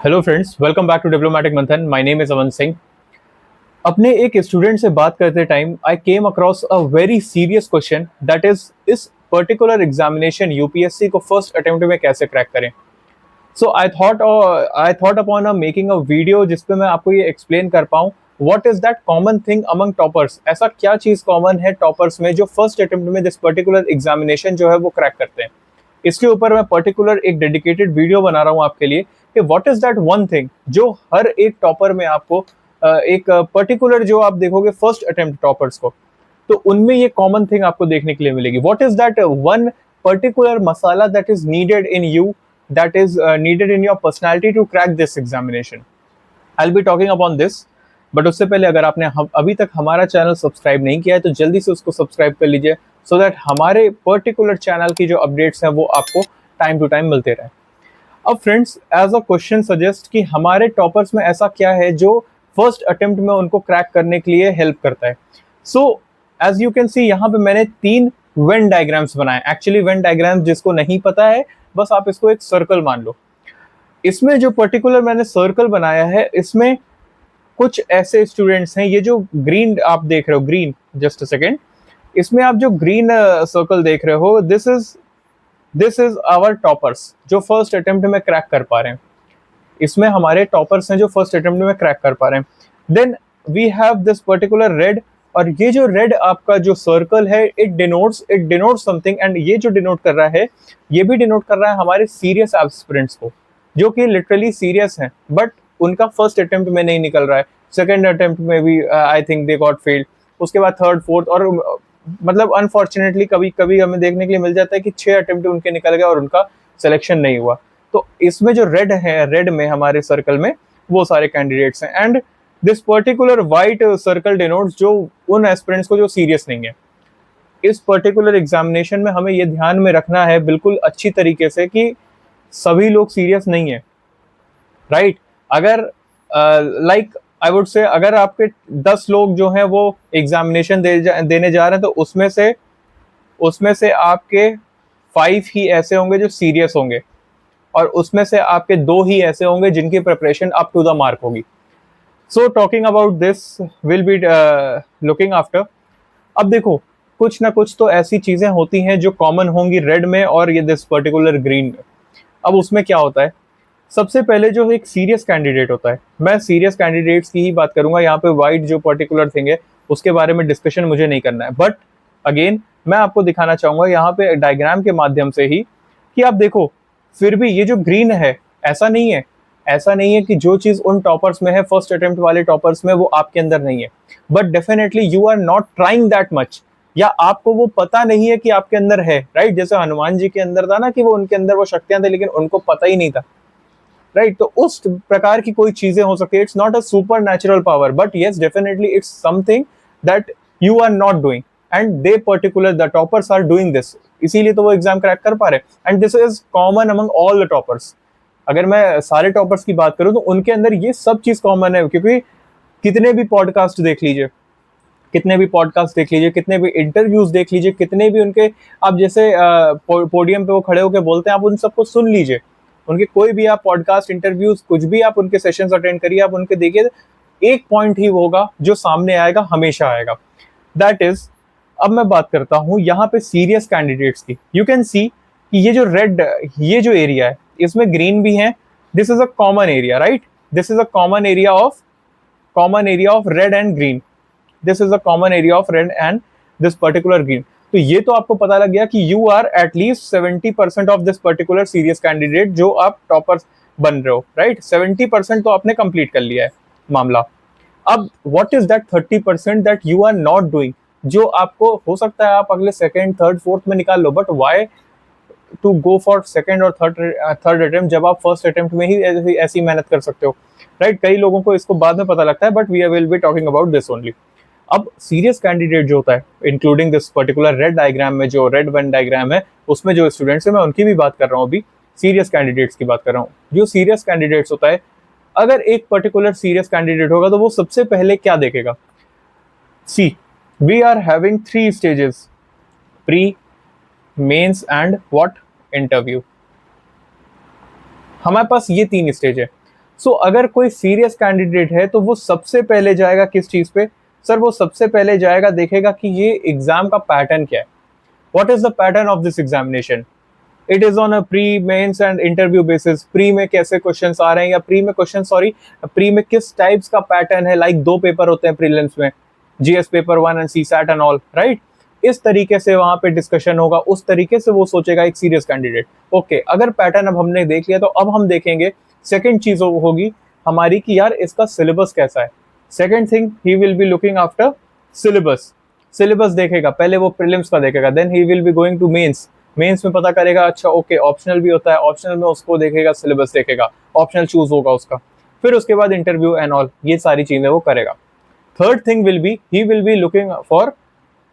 Hello friends, welcome back to diplomatic Manthan. My name is Aman Singh. अपने एक student से बात करते time I came across a very serious question, that is इस particular examination UPSC को first attempt में कैसे क्रैक करें। So I thought upon making a video जिसपे मैं आपको ये एक्सप्लेन कर पाऊँ what is that common thing among toppers. ऐसा क्या चीज कॉमन है टॉपर्स में जो फर्स्ट अटेम्प्ट में दिस पर्टिकुलर एग्जामिनेशन जो है वो क्रैक करते हैं। इसके ऊपर मैं पर्टिकुलर एक डेडिकेटेड वीडियो बना रहा हूँ आपके लिए कि what is that one thing जो हर एक टॉपर में आपको एक पर्टिकुलर जो आप देखोगे फर्स्ट अटेम्प्ट टॉपर्स को, तो उनमें ये कॉमन थिंग आपको देखने के लिए मिलेगी। What is that one particular masala that is needed in you, that is needed in your personality to crack this examination. I'll be talking upon this, but उससे पहले अगर आपने अभी तक हमारा चैनल सब्सक्राइब नहीं किया है तो जल्दी से उसको सब्सक्राइब कर लीजिए सो दैट हमारे पर्टिकुलर चैनल की जो अपडेट्स हैं वो आपको टाइम टू टाइम मिलते रहे। अब friends, as a question suggest कि हमारे टॉपर्स में ऐसा क्या है जो फर्स्ट अटेम्प्ट में उनको क्रैक करने के लिए हेल्प करता है। So as you can see यहाँ पे मैंने 3 वेन डायग्राम्स बनाए। एक्चुअली वेन डायग्राम्स जिसको नहीं पता है बस आप इसको एक सर्कल मान लो। इसमें जो पर्टिकुलर मैंने सर्कल बनाया है इसमें कुछ ऐसे स्टूडेंट्स हैं। ये जो ग्रीन आप देख रहे हो, ग्रीन, जस्ट अ सेकेंड, इसमें आप जो ग्रीन सर्कल देख रहे हो दिस इज आवर टॉपर्स जो फर्स्ट अटेम्प्ट में क्रैक कर पा रहे हैं। इसमें हमारे टॉपर्स हैं जो फर्स्ट अटेम्प्ट में क्रैक कर पा रहे हैं। Then we have this particular red, और ये जो रेड आपका जो सर्कल है इट डिनोट्स समथिंग, एंड ये जो डिनोट कर रहा है ये भी डिनोट कर रहा है हमारे सीरियस एस्पिरेंट्स को जो कि लिटरली सीरियस हैं बट उनका फर्स्ट अटेम्प्ट में नहीं निकल रहा है। सेकेंड अटेम्प्ट में भी I think they got failed, उसके बाद थर्ड फोर्थ, और मतलब अनफॉर्चुनेटली कभी कभी हमें देखने के लिए मिल जाता है कि 6 अटेम्प्ट उनके निकल गए और उनका सिलेक्शन नहीं हुआ। तो इसमें जो रेड है, रेड में हमारे सर्कल में वो सारे कैंडिडेट्स हैं, and this particular white circle denotes जो उन एस्पिरेंट्स को जो सीरियस नहीं है। इस पर्टिकुलर एग्जामिनेशन में हमें ये ध्यान में रखना है बिल्कुल अच्छी तरीके से कि सभी लोग सीरियस नहीं है, राइट। अगर लाइक आई वुड से अगर आपके 10 लोग जो हैं वो एग्जामिनेशन देने जा रहे हैं तो उसमें से आपके 5 ही ऐसे होंगे जो सीरियस होंगे और उसमें से आपके 2 ही ऐसे होंगे जिनकी preparation up to the mark होगी। So talking about this will be looking after. अब देखो, कुछ ना कुछ तो ऐसी चीजें होती हैं जो कॉमन होंगी रेड में और ये दिस पर्टिकुलर ग्रीन में। अब उसमें क्या होता है, सबसे पहले जो एक सीरियस कैंडिडेट होता है, मैं सीरियस कैंडिडेट्स की ही बात करूंगा यहाँ पे। वाइट जो पर्टिकुलर थिंग है उसके बारे में डिस्कशन मुझे नहीं करना है, बट अगेन मैं आपको दिखाना चाहूंगा यहाँ पे डायग्राम के माध्यम से ही कि आप देखो फिर भी ये जो ग्रीन है ऐसा नहीं है कि जो चीज उन टॉपर्स में है, फर्स्ट अटेम्प्ट वाले टॉपर्स में, वो आपके अंदर नहीं है, but definitely you are not trying that much, या आपको वो पता नहीं है कि आपके अंदर है, राइट। जैसे हनुमान जी के अंदर था ना कि वो उनके अंदर वो शक्तियां थी लेकिन उनको पता ही नहीं था, राइट। तो उस प्रकार की कोई चीजें हो सकती है। It's not a super natural power but yes definitely it's something that you are not doing and they particular the toppers are doing this, इसीलिए तो वो एग्जाम क्रैक कर पा रहे हैं। And this is common among all the toppers. अगर मैं सारे टॉपर्स की बात करूं तो उनके अंदर ये सब चीज कॉमन है, क्योंकि कितने भी पॉडकास्ट देख लीजिए, कितने भी इंटरव्यूज देख लीजिए, कितने भी उनके आप जैसे पोडियम पे वो खड़े होकर बोलते हैं, आप उन सबको सुन लीजिए। उनके कोई भी आप पॉडकास्ट, इंटरव्यूज, कुछ भी आप उनके सेशंस अटेंड करिए, आप उनके देखिए, एक पॉइंट ही होगा जो सामने आएगा, हमेशा आएगा, दैट इज। अब मैं बात करता हूं यहाँ पे सीरियस कैंडिडेट्स की। यू कैन सी कि ये जो रेड, ये जो एरिया है इसमें ग्रीन भी है। This is a common area, right. This is a common area of red and green. This is the common area of red and this particular green. तो ये तो आपको पता लग गया कि यू आर एटलीस्ट 70% of this particular serious candidate जो आप टॉपर बन रहे हो, राइट। 70% तो आपने कंप्लीट कर लिया है मामला। अब what is that 30% that you are not doing, जो आपको हो सकता है आप अगले सेकेंड, थर्ड, फोर्थ में निकाल लो, but why to go for second और थर्ड अटेम्प्ट जब आप फर्स्ट अटेम्प्ट में ही ऐसी मेहनत कर सकते हो, राइट। कई लोगों को इसको बाद में पता लगता है but we will be talking about this only. अब सीरियस कैंडिडेट जो होता है, including this particular red diagram में, जो रेड वन डायग्राम है उसमें जो स्टूडेंट्स है मैं उनकी भी बात कर रहा हूँ, अभी सीरियस कैंडिडेट्स की बात कर रहा हूँ। जो सीरियस कैंडिडेट्स होता है, अगर एक पर्टिकुलर सीरियस कैंडिडेट होगा तो वो सबसे पहले क्या देखेगा, see we are having 3 stages, pre, mains and what, interview. हमारे पास ये 3 स्टेज है। सो अगर कोई सीरियस कैंडिडेट है तो वो सबसे पहले जाएगा किस चीज पे? सर वो सबसे पहले जाएगा, देखेगा कि ये एग्जाम का पैटर्न क्या है, what is the pattern of this examination. It is on a pre mains and interview basis, pre में कैसे क्वेश्चंस आ रहे हैं, या प्री में क्वेश्चन सॉरी प्री में किस टाइप्स का पैटर्न है, लाइक दो पेपर होते हैं प्रीलिम्स में, GS paper 1 and CSAT and all, right. इस तरीके से वहां पे डिस्कशन होगा, उस तरीके से वो सोचेगा एक सीरियस कैंडिडेट। ओके, अगर पैटर्न अब हमने देख लिया तो अब हम देखेंगे सेकेंड चीज होगी हमारी कि यार इसका सिलेबस कैसा है। Second thing he will be looking after syllabus. Syllabus देखेगा, पहले वो प्रीलिम्स का देखेगा, then he will be going to mains. Mains में पता करेगा अच्छा ओके ऑप्शनल भी होता है, ऑप्शनल में उसको देखेगा, सिलेबस देखेगा, ऑप्शनल चूज होगा उसका, फिर उसके बाद इंटरव्यू एंड ऑल, ये सारी चीजें वो करेगा। Third thing will be he will be looking for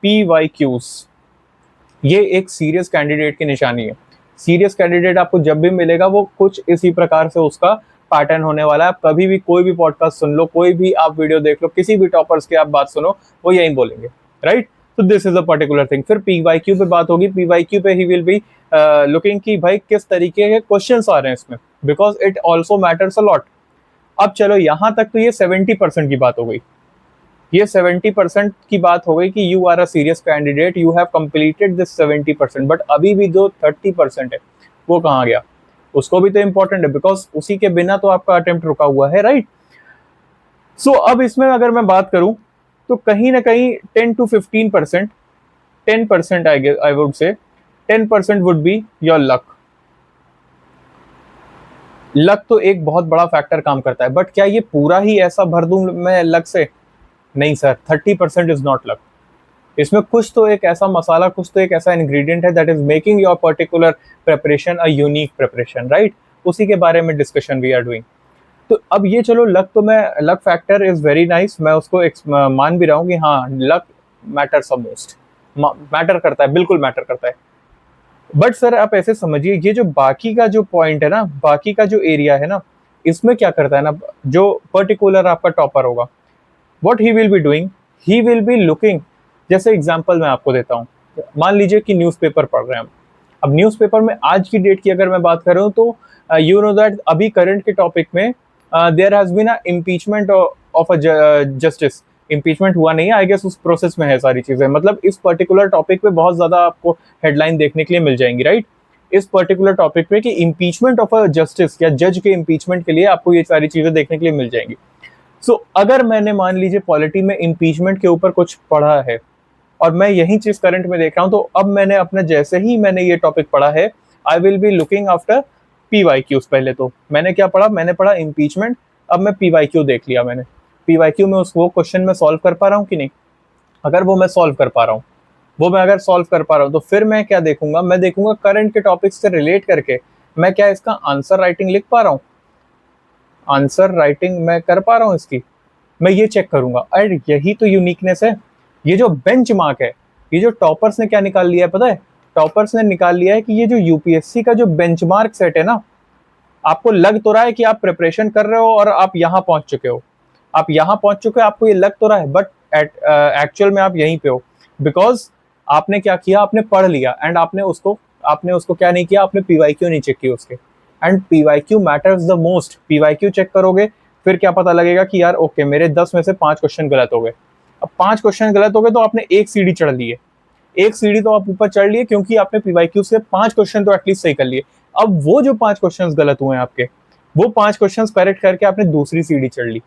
PYQs। ये एक सीरियस कैंडिडेट की निशानी है। सीरियस कैंडिडेट आपको जब भी मिलेगा वो कुछ इसी प्रकार से उसका पैटर्न होने वाला है। आप कभी भी कोई भी पॉडकास्ट सुन लो, कोई भी आप वीडियो देख लो, किसी भी टॉपर्स की आप बात सुनो, वो यही बोलेंगे, राइट। तो this is a particular thing. फिर PYQ पे बात होगी, PYQ पे ही विल बी लुकिंग कि भाई किस तरीके के क्वेश्चंस आ रहे हैं इसमें, because it also matters a lot. अब चलो यहाँ तक तो ये 70% की बात हो गई, ये 70% की बात हो गई कि you are a serious candidate, you have completed this 70%, बट अभी भी जो 30% है वो कहाँ गया? उसको भी तो इम्पोर्टेंट है, बिकॉज उसी के बिना तो आपका अटेम्प्ट रुका हुआ है, राइट। सो अब इसमें अगर मैं बात करूं तो कहीं ना कहीं 10 to 15%, 10% I would say 10% would be your luck. Luck तो एक बहुत बड़ा फैक्टर काम करता है, बट क्या ये पूरा ही ऐसा भर दूं मैं लक से? नहीं सर, 30% इज नॉट लक। इसमें कुछ तो एक ऐसा मसाला, कुछ तो एक ऐसा इंग्रेडिएंट है that is making your particular preparation a unique preparation, right. उसी के बारे में डिस्कशन वी आर डूइंग। तो अब ये चलो लक, तो मैं luck factor is very nice, मैं उसको मान भी रहा हूँ कि हाँ luck matters the most, matter करता है, बिल्कुल मैटर करता है। बट सर आप ऐसे समझिए, ये जो बाकी का जो पॉइंट है ना, बाकी का जो एरिया है ना, इसमें क्या करता है ना, जो पर्टिकुलर आपका टॉपर होगा, what he will be doing, he will be looking. जैसे एग्जांपल मैं आपको देता हूँ, मान लीजिए कि न्यूज़पेपर पढ़ रहे हैं हम। अब न्यूज़पेपर में आज की डेट की अगर मैं बात करूँ तो यू नो दैट अभी करंट के टॉपिक में there has been a impeachment of a justice. Impeachment हुआ नहीं है, आई गेस उस प्रोसेस में है सारी चीजें, मतलब इस पर्टिकुलर टॉपिक पे बहुत ज्यादा आपको हेडलाइन देखने के लिए मिल जाएंगी, राइट। इस पर्टिकुलर टॉपिक पे कि इम्पीचमेंट ऑफ अ जस्टिस या जज के इम्पीचमेंट के लिए आपको ये सारी चीजें देखने के लिए मिल जाएंगी। सो अगर मैंने मान लीजिए पॉलिटी में इम्पीचमेंट के ऊपर कुछ पढ़ा है और मैं यही चीज करंट में देख रहा हूँ, तो अब मैंने अपने जैसे ही मैंने ये टॉपिक पढ़ा है, I will be looking after PYQs। पहले तो मैंने क्या पढ़ा, मैंने पढ़ा इम्पीचमेंट, अब मैं PYQ देख लिया मैंने। PYQ में उसको क्वेश्चन में सॉल्व कर पा रहा हूँ कि नहीं? अगर वो मैं सॉल्व कर पा रहा हूँ, वो मैं अगर सॉल्व कर पा रहा हूँ, तो फिर मैं क्या देखूंगा, मैं देखूंगा करंट के टॉपिक से रिलेट करके मैं क्या इसका आंसर राइटिंग लिख पा रहा हूँ, आंसर राइटिंग मैं कर पा रहा हूँ इसकी, मैं ये चेक करूंगा। अरे यही तो यूनिकनेस है, ये जो बेंच मार्क है, ये जो टॉपर्स ने क्या निकाल लिया है पता है? टॉपर्स ने निकाल लिया है कि ये जो यूपीएससी का जो बेंचमार्क सेट है ना, आपको लग तो रहा है कि आप प्रिपरेशन कर रहे हो और आप यहाँ पहुंच चुके हो, आप यहाँ पहुंच चुके हो, आपको ये लग तो रहा है, बट एक्चुअल में आप यहीं पे हो, बिकॉज आपने क्या किया, आपने पढ़ लिया एंड आपने उसको क्या नहीं किया, आपने PYQ नहीं चेक किया उसके। And PYQ matters the most. PYQ check करोगे, फिर क्या पता लगेगा कि यार ओके मेरे 10 में से 5 क्वेश्चन गलत हो गए। अब 5 क्वेश्चन गलत हो गए तो आपने एक सीढ़ी चढ़ ली है, एक सीढ़ी तो आप ऊपर चढ़ लिए, क्योंकि आपने PYQ से 5 क्वेश्चन तो एटलीस्ट सही कर लिए। अब वो जो 5 क्वेश्चन गलत हुए हैं आपके, वो 5 क्वेश्चन करेक्ट करके आपने दूसरी सीढ़ी चढ़ ली।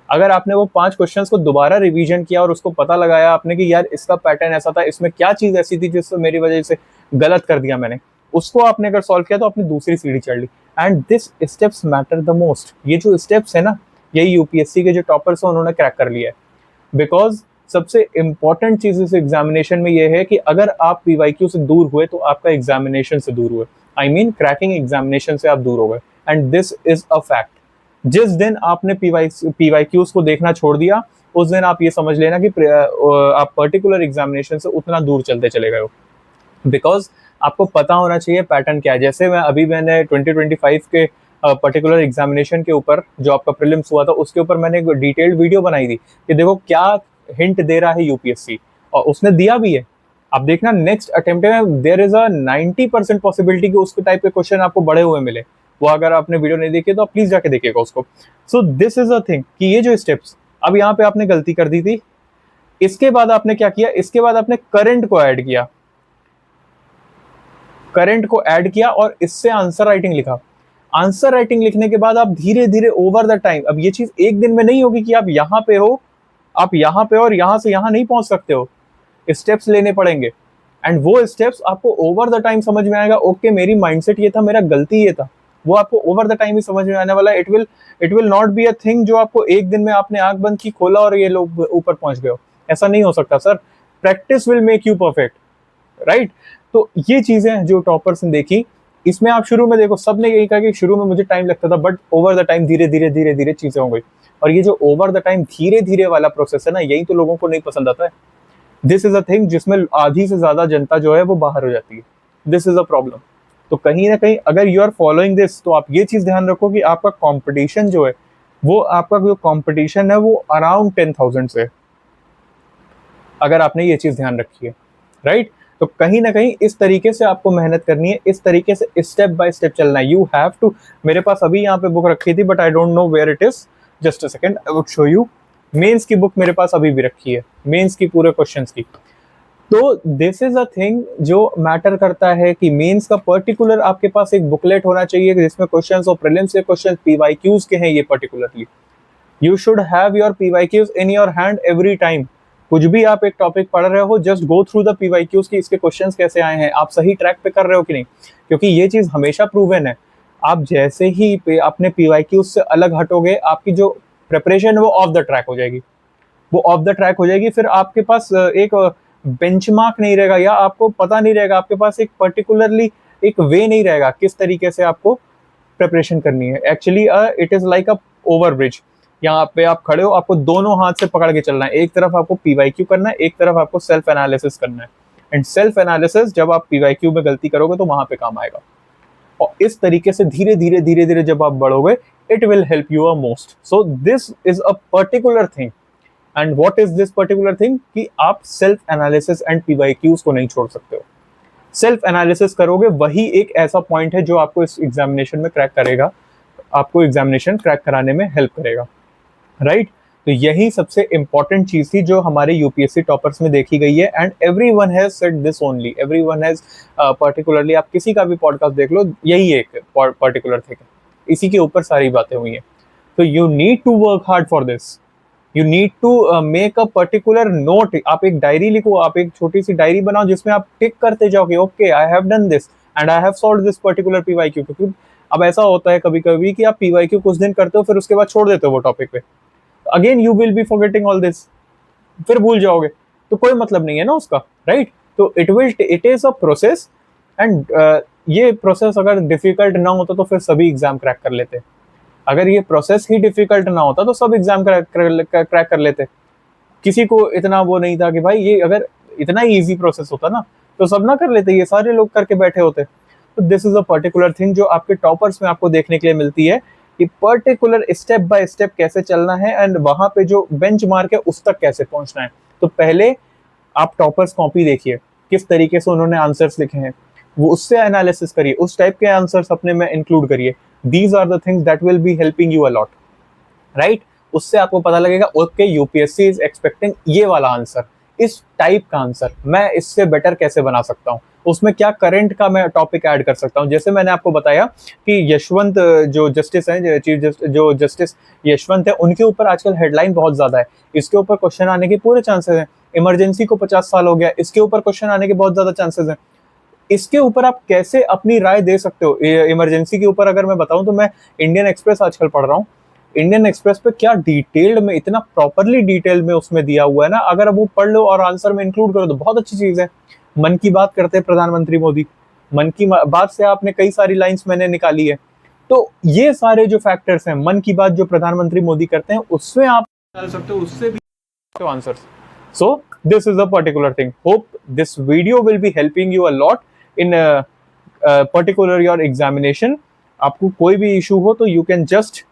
अगर आपने वो 5 क्वेश्चंस को दोबारा रिवीजन किया और उसको पता लगाया आपने कि यार इसका पैटर्न ऐसा था, इसमें क्या चीज ऐसी थी जिससे मेरी वजह से गलत कर दिया मैंने, उसको आपने अगर सॉल्व किया तो आपने दूसरी सीढ़ी चढ़ ली। And this steps matter the most. ये जो स्टेप्स है ना, यही यूपीएससी के जो टॉपर्स हैं उन्होंने क्रैक कर लिया है। बिकॉज सबसे इंपॉर्टेंट चीज इस एग्जामिनेशन में ये है कि अगर आप PYQ से दूर हुए तो आपका एग्जामिनेशन से दूर हुए, आई मीन क्रैकिंग एग्जामिनेशन से आप दूर हो गए। And this is a fact. जिस दिन आपने PYQs को देखना छोड़ दिया, उस दिन आप ये समझ लेना कि आप पर्टिकुलर एग्जामिनेशन से उतना दूर चलते चले गए हो। बिकॉज आपको पता होना चाहिए पैटर्न क्या है। जैसे मैंने 2025 के पर्टिकुलर एग्जामिनेशन के ऊपर, जो आपका प्रीलिम्स हुआ था, उसके ऊपर मैंने एक डिटेल्ड वीडियो बनाई थी कि देखो क्या हिंट दे रहा है यूपीएससी, और उसने दिया भी है। अब देखना नेक्स्ट अटेम्प्ट में देयर इज अ 90% पॉसिबिलिटी कि उसके टाइप के क्वेश्चन आपको बड़े हुए मिले, वो अगर आपने वीडियो नहीं देखी तो आप प्लीज जाके देखिएगा उसको। So this is a thing कि ये जो स्टेप्स, अब यहाँ पे आपने गलती कर दी थी, इसके बाद आपने क्या किया, इसके बाद आपने करंट को ऐड किया, करंट को ऐड किया और इससे आंसर राइटिंग लिखा। आंसर राइटिंग लिखने के बाद आप धीरे धीरे ओवर द टाइम, अब ये चीज एक दिन में नहीं होगी कि आप यहाँ पे हो, आप यहाँ पे और यहाँ से यहाँ नहीं पहुंच सकते हो, स्टेप्स लेने पड़ेंगे। एंड वो स्टेप्स आपको ओवर द टाइम समझ में आएगा, ओके मेरी माइंडसेट ये था, मेरा गलती ये था, वो आपको ओवर द टाइम ही समझ में आने वाला है। It will not be a thing जो आपको एक दिन में आपने आंख बंद की, खोला और ये लोग ऊपर पहुंच गए हो, ऐसा नहीं हो सकता sir. Practice will make you perfect, right. तो ये चीजें जो टॉपर्स ने देखी, इसमें आप शुरू में देखो सबने यही कहा कि शुरू में मुझे टाइम लगता था, बट ओवर द टाइम धीरे धीरे धीरे धीरे चीजें हो गई। और ये जो ओवर द टाइम धीरे धीरे वाला प्रोसेस है ना, यही तो लोगों को नहीं पसंद आता है। दिस इज अ थिंग जिसमें आधी से ज्यादा जनता जो है वो बाहर हो जाती है, दिस इज अ प्रॉब्लम। तो कहीं ना कहीं अगर यू आर फॉलोइंग दिस, तो आप ये चीज ध्यान रखो कि आपका कंपटीशन जो है, वो आपका जो कंपटीशन है वो अराउंड 10,000 से, अगर आपने ये चीज ध्यान रखी है, राइट। तो कहीं ना कहीं इस तरीके से आपको मेहनत करनी है, इस तरीके से स्टेप बाय स्टेप चलना है। यू हैव टू, मेरे पास अभी यहाँ पे बुक रखी थी but I don't know where it is, just a second I would show you. Mains की बुक मेरे पास अभी भी रखी है, मेंस की पूरे क्वेश्चंस की। तो दिस इज अ थिंग जो मैटर करता है कि मेंस का पर्टिकुलर आपके पास एक बुकलेट होना चाहिए जिसमें क्वेश्चंस और प्रीलिम्स के क्वेश्चंस पीवाईक्यूज के हैं, ये particularly you should have your PYQs in your hand every time. कुछ भी आप एक टॉपिक पढ़ रहे हो, just go through the PYQs की इसके क्वेश्चंस कैसे आए हैं, आप सही ट्रैक पे कर रहे हो कि नहीं, क्योंकि ये चीज हमेशा प्रूवन है। आप जैसे ही अपने पीवाईक्यूज से अलग हटोगे, आपकी जो प्रिपरेशन है वो ऑफ द ट्रैक हो जाएगी, वो ऑफ द ट्रैक हो जाएगी। फिर आपके पास एक बेंचमार्क नहीं रहेगा, या आपको पता नहीं रहेगा, आपके पास एक पर्टिकुलरली एक वे नहीं रहेगा किस तरीके से आपको प्रिपरेशन करनी है। Actually it is like a over bridge, यहाँ पे आप खड़े हो, आपको दोनों हाथ से पकड़ के चलना है, एक तरफ आपको पीवाईक्यू करना है, एक तरफ आपको सेल्फ एनालिसिस करना है। एंड सेल्फ एनालिसिस जब आप पीवाईक्यू में गलती करोगे तो वहां पे काम आएगा। और इस तरीके से धीरे धीरे धीरे धीरे जब आप बढ़ोगे, it will help you a most. So this is a particular thing. And what is this particular thing कि आप सेल्फ एनालिसिस एंड पीवाईक्यूज को नहीं छोड़ सकते हो। सेल्फ एनालिसिस करोगे, वही एक ऐसा पॉइंट है जो आपको इस एग्जामिनेशन में क्रैक करेगा, आपको एग्जामिनेशन क्रैक कराने में हेल्प करेगा, राइट। तो यही सबसे इंपॉर्टेंट चीज थी जो हमारे यूपीएससी टॉपर्स में देखी गई है। And everyone has said this only, everyone has particularly, आप किसी का भी पॉडकास्ट देख लो, यही एक पर्टिकुलर थिंग, इसी के ऊपर सारी बातें हुई हैं। तो you need to work hard for this, you need to make a particular note. आप एक डायरी लिखो, आप एक छोटी सी डायरी बनाओ जिसमें आप टिक करते जाओगे, okay I have done this and I have solved this particular PYQ. क्योंकि अब ऐसा होता है कभी कभी कि आप पीवाईक्यू कुछ दिन करते हो, फिर उसके बाद छोड़ देते हो वो टॉपिक पे, again you will be forgetting all this, फिर भूल जाओगे, तो कोई मतलब नहीं है ना उसका, राइट। तो it is a process. And ये प्रोसेस अगर डिफिकल्ट ना होता तो फिर सभी एग्जाम क्रैक कर लेते, अगर ये प्रोसेस ही डिफिकल्ट ना होता तो सब एग्जाम क्रैक कर लेते। किसी को इतना वो नहीं था कि भाई ये अगर इतना ही इजी प्रोसेस होता ना तो सब ना कर लेते, ये सारे लोग करके बैठे होते। तो this is a particular thing जो आपके टॉपर्स में आपको देखने के लिए मिलती है कि पर्टिकुलर स्टेप बाय स्टेप कैसे चलना है, एंड वहां पे जो बेंचमार्क है उस तक कैसे पहुंचना है। तो पहले आप टॉपर्स कॉपी देखिए, किस तरीके से उन्होंने आंसर्स लिखे हैं, वो उससे एनालिसिस करिए, उस टाइप के आंसर्स अपने में इंक्लूड करिए। These are the things that will be helping you a lot, right. उससे आपको पता लगेगा ओके यूपीएससी इज एक्सपेक्टिंग ये वाला आंसर, इस टाइप का आंसर मैं इससे बेटर कैसे बना सकता हूँ, उसमें क्या करंट का मैं टॉपिक ऐड कर सकता हूँ। जैसे मैंने आपको बताया कि यशवंत जो जस्टिस हैं, जो जस्टिस यशवंत है, उनके ऊपर आजकल हेडलाइन बहुत ज्यादा है, इसके ऊपर क्वेश्चन आने के पूरे चांसेस हैं। इमरजेंसी को 50 साल हो गया, इसके ऊपर क्वेश्चन आने के बहुत ज्यादा चांसेस हैं। इसके ऊपर आप कैसे अपनी राय दे सकते हो। इमरजेंसी के ऊपर अगर मैं बताऊं तो मैं इंडियन एक्सप्रेस आजकल पढ़ रहा हूँ, इंडियन एक्सप्रेस पे क्या डिटेल्ड में, इतना प्रॉपरली डिटेल में उसमें दिया हुआ है ना, अगर वो पढ़ लो और आंसर में इंक्लूड करो तो बहुत अच्छी चीज है। मन की बात करते हैं प्रधानमंत्री मोदी, मन की बात से आपने कई सारी लाइंस मैंने निकाली है। तो ये सारे जो फैक्टर्स हैं, मन की बात जो प्रधानमंत्री मोदी करते हैं उसमें आप डाल सकते हो, उससे भी answers. So this is a particular thing, hope this video will be helping you a lot in particular your examination. आपको कोई भी इशू हो तो you can just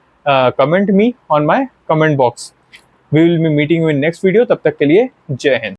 comment me on my comment box. We will be meeting you in next video. तब तक के लिए जय हिंद।